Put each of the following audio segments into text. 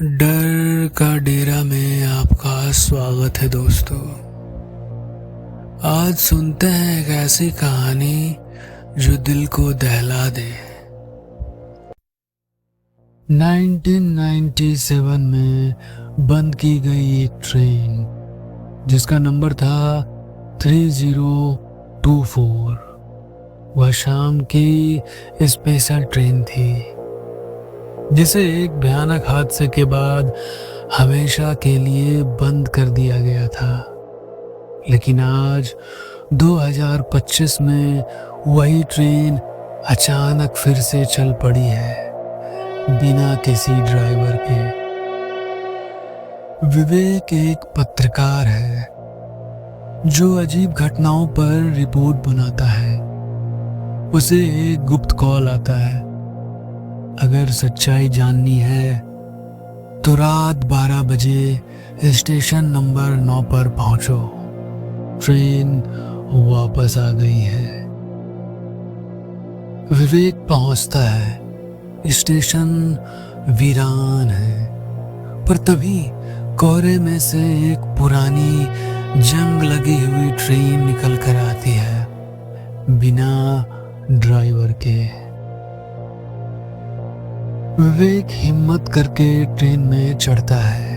डर का डेरा में आपका स्वागत है दोस्तों। आज सुनते हैं एक ऐसी कहानी जो दिल को दहला दे। 1997 में बंद की गई एक ट्रेन जिसका नंबर था 3024। वह शाम की स्पेशल ट्रेन थी जिसे एक भयानक हादसे के बाद हमेशा के लिए बंद कर दिया गया था। लेकिन आज 2025 में वही ट्रेन अचानक फिर से चल पड़ी है, बिना किसी ड्राइवर के। विवेक एक पत्रकार है जो अजीब घटनाओं पर रिपोर्ट बनाता है। उसे एक गुप्त कॉल आता है, अगर सच्चाई जाननी है तो रात 12 बजे स्टेशन नंबर 9 पर पहुंचो, ट्रेन वापस आ गई है। विवेक पहुंचता है। स्टेशन वीरान है, पर तभी कोहरे में से एक पुरानी जंग लगी हुई ट्रेन निकल कर आती है, बिना ड्राइवर के। विवेक हिम्मत करके ट्रेन में चढ़ता है।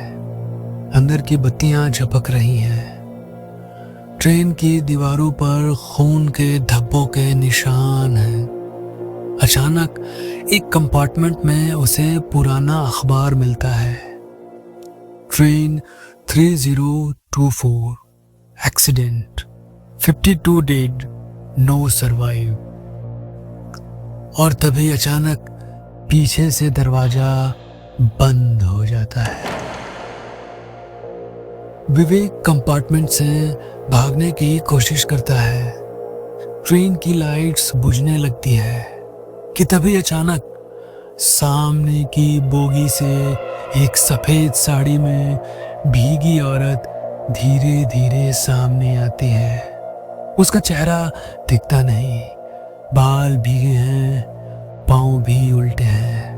अंदर की बत्तियां झपक रही हैं। ट्रेन की दीवारों पर खून के धब्बों के निशान हैं। अचानक एक कंपार्टमेंट में उसे पुराना अखबार मिलता है। Train 3024 accident, 52 dead, know survive. और तभी अचानक पीछे से दरवाजा बंद हो जाता है। विवेक कंपार्टमेंट से भागने की कोशिश करता है। ट्रेन की लाइट्स बुझने लगती है कि तभी अचानक सामने की बोगी से एक सफेद साड़ी में भीगी औरत धीरे धीरे सामने आती है। उसका चेहरा दिखता नहीं, बाल भीगे हैं, पांव भी उल्टे हैं।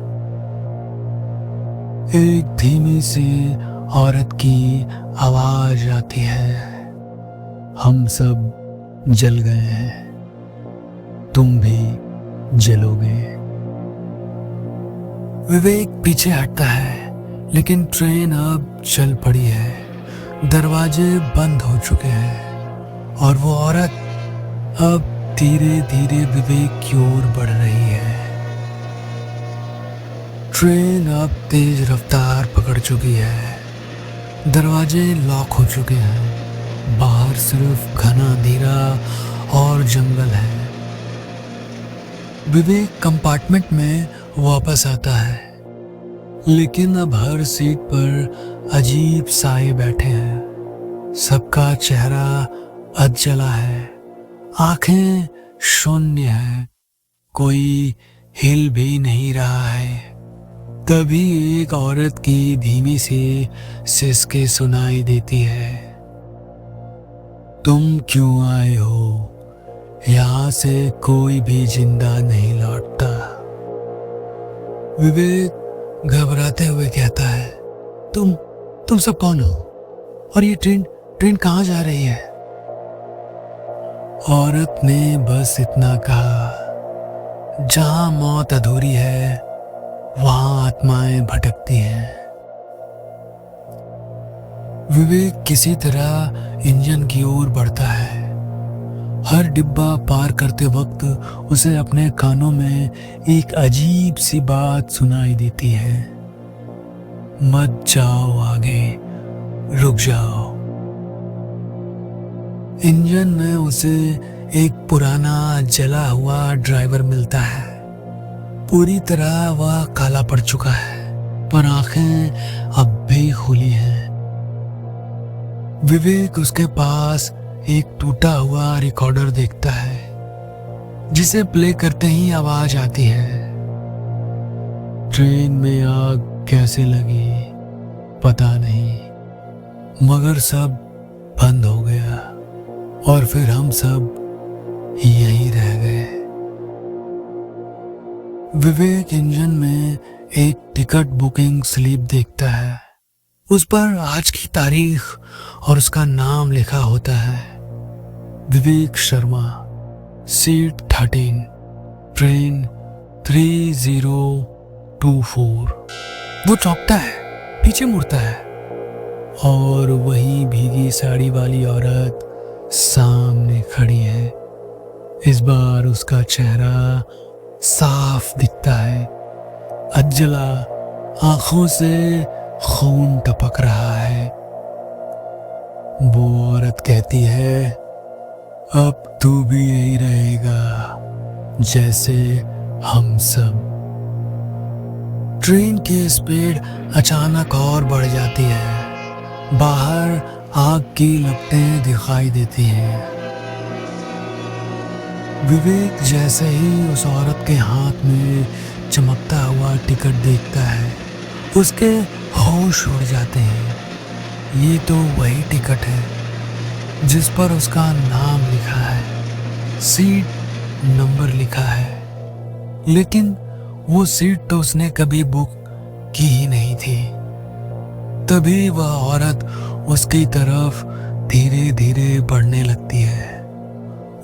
एक धीमी सी औरत की आवाज आती है, हम सब जल गए हैं, तुम भी जलोगे। विवेक पीछे हटता है, लेकिन ट्रेन अब चल पड़ी है। दरवाजे बंद हो चुके हैं और वो औरत अब धीरे धीरे विवेक की ओर बढ़ रही है। ट्रेन अब तेज रफ्तार पकड़ चुकी है। दरवाजे लॉक हो चुके हैं। बाहर सिर्फ घना अंधेरा और जंगल है। विवेक कंपार्टमेंट में वापस आता है, लेकिन अब हर सीट पर अजीब साए बैठे हैं। सबका चेहरा अधजला है, आंखें शून्य है, कोई हिल भी नहीं रहा है। तभी एक औरत की धीमी सी सिसके सुनाई देती है, तुम क्यों आए हो? यहां से कोई भी जिंदा नहीं लौटता। विवेक घबराते हुए कहता है, तुम सब कौन हो? और ये ट्रेन कहाँ जा रही है? औरत ने बस इतना कहा, जहां मौत अधूरी है वहां आत्माएं भटकती हैं। विवेक किसी तरह इंजन की ओर बढ़ता है। हर डिब्बा पार करते वक्त उसे अपने कानों में एक अजीब सी बात सुनाई देती है, मत जाओ आगे, रुक जाओ। इंजन में उसे एक पुराना जला हुआ ड्राइवर मिलता है। पूरी तरह वह काला पड़ चुका है, पर आंखें अब भी खुली हैं। विवेक उसके पास एक टूटा हुआ रिकॉर्डर देखता है, जिसे प्ले करते ही आवाज आती है, ट्रेन में आग कैसे लगी पता नहीं, मगर सब बंद हो गया और फिर हम सब यहीं रह गए। विवेक इंजन में एक टिकट बुकिंग स्लिप देखता है। उस पर आज की तारीख और उसका नाम लिखा होता है, विवेक शर्मा, सीट 13, ट्रेन 3024। वो चौंकता है, पीछे मुड़ता है और वही भीगी साड़ी वाली औरत सामने खड़ी है। इस बार उसका चेहरा साफ दिखता है, अज्जला आंखों से खून टपक रहा है। वो औरत कहती है, अब तू भी यही रहेगा जैसे हम सब। ट्रेन की स्पीड अचानक और बढ़ जाती है। बाहर आग की लपटें दिखाई देती हैं। विवेक जैसे ही उस औरत के हाथ में चमकता हुआ टिकट देखता है, उसके होश उड़ जाते हैं। ये तो वही टिकट है जिस पर उसका नाम लिखा है, सीट नंबर लिखा है, लेकिन वो सीट तो उसने कभी बुक की ही नहीं थी। तभी वह औरत उसकी तरफ धीरे धीरे बढ़ने लगती है।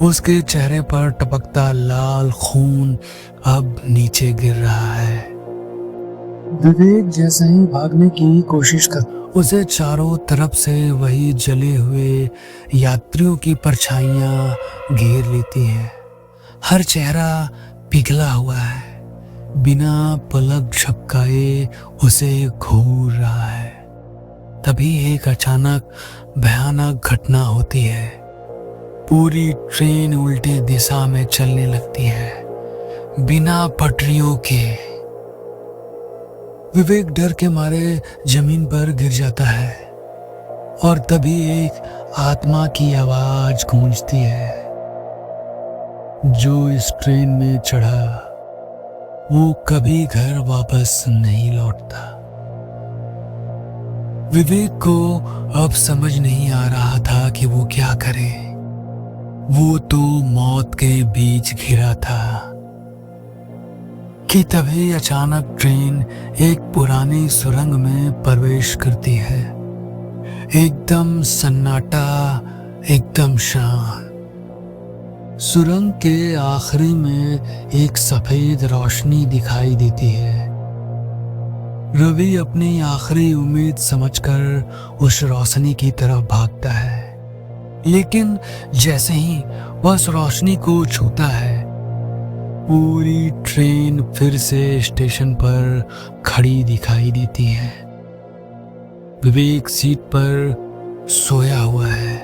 उसके चेहरे पर टपकता लाल खून अब नीचे गिर रहा है। विवेक जैसे ही भागने की कोशिश कर, उसे चारों तरफ से वही जले हुए यात्रियों की परछाइयां घेर लेती हैं। हर चेहरा पिघला हुआ है, बिना पलक झपकाए उसे घूर रहा है। तभी एक अचानक भयानक घटना होती है। पूरी ट्रेन उल्टी दिशा में चलने लगती है, बिना पटरियों के। विवेक डर के मारे जमीन पर गिर जाता है और तभी एक आत्मा की आवाज गूंजती है, जो इस ट्रेन में चढ़ा वो कभी घर वापस नहीं लौटता। विवेक को अब समझ नहीं आ रहा था कि वो क्या करे। वो तो मौत के बीच घिरा था कि तभी अचानक ट्रेन एक पुरानी सुरंग में प्रवेश करती है। एकदम सन्नाटा, एकदम शांत। सुरंग के आखिरी में एक सफेद रोशनी दिखाई देती है। रवि अपनी आखिरी उम्मीद समझकर उस रोशनी की तरफ भागता है, लेकिन जैसे ही वह उस रोशनी को छूता है, पूरी ट्रेन फिर से स्टेशन पर खड़ी दिखाई देती है। विवेक सीट पर सोया हुआ है।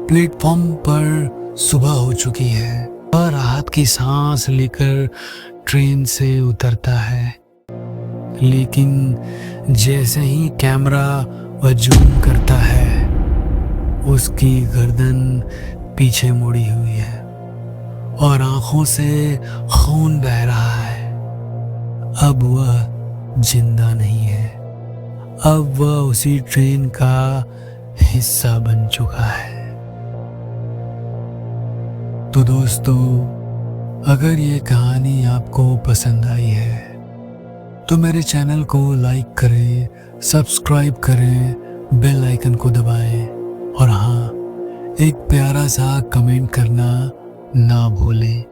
प्लेटफॉर्म पर सुबह हो चुकी है। वह राहत की सांस लेकर ट्रेन से उतरता है, लेकिन जैसे ही कैमरा वह जूम करता है, उसकी गर्दन पीछे मुड़ी हुई है और आंखों से खून बह रहा है। अब वह जिंदा नहीं है, अब वह उसी ट्रेन का हिस्सा बन चुका है। तो दोस्तों, अगर ये कहानी आपको पसंद आई है तो मेरे चैनल को लाइक करें, सब्सक्राइब करें, बेल आइकन को दबाएं और हाँ, एक प्यारा सा कमेंट करना ना भूलें।